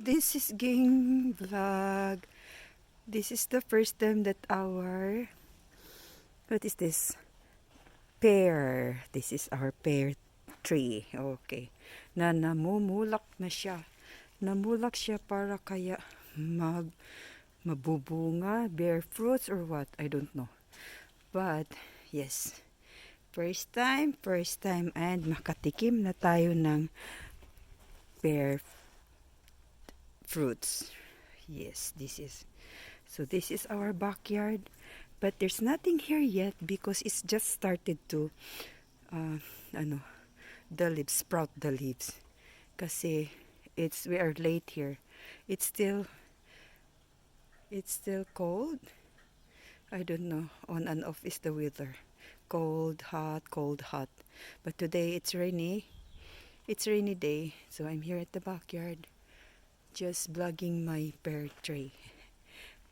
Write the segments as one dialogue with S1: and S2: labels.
S1: This is Ging Vlog. This is the first time that what is this? Pear. This is our pear tree. Okay. Namumulak na siya. Namulak siya para kaya mabubunga, bear fruits or what? I don't know. But, yes. First time and makatikim na tayo ng pear fruits. Yes, this is our backyard, but there's nothing here yet because it's just started to ano, sprout the leaves. Kasi we are late here. It's still cold. I don't know, on and off is the weather. Cold, hot, cold, hot. But today it's rainy. It's rainy day, so I'm here at the backyard just vlogging my pear tree.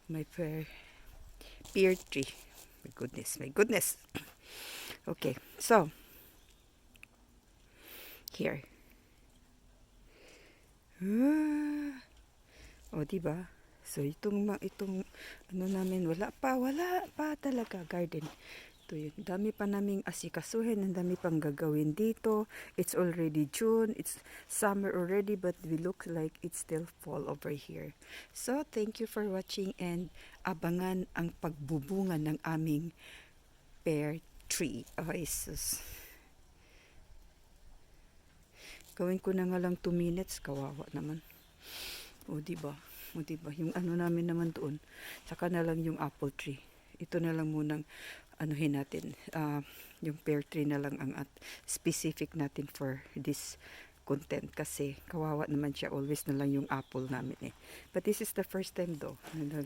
S1: My pear tree. My goodness. Okay, so here. O, diba? So, itong ano namin, wala pa talaga garden. Ito yun. Dami pa naming asikasuhin, ang dami pang gagawin dito. It's already June, it's summer already, but we look like it's still fall over here. So, thank you for watching and abangan ang pagbubunga ng aming pear tree. Oh, Jesus. Gawin ko na nga lang 2 minutes, kawawa naman. O, diba? Yung ano namin naman doon, saka na lang yung apple tree. Ito na lang munang anuhin natin. Yung pear tree na lang ang specific natin for this content kasi kawawa naman siya. Always na lang yung apple namin eh. But this is the first time though na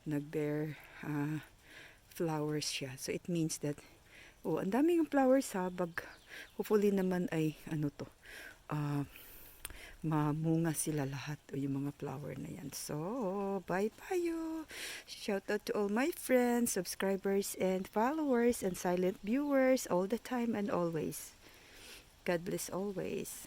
S1: nag-bear flowers siya. So it means that ang dami yung flowers ha. Hopefully naman ay mamunga sila lahat o yung mga flower na yan. So, bye-bye you. Shout out to all my friends, subscribers, and followers, and silent viewers all the time and always. God bless always.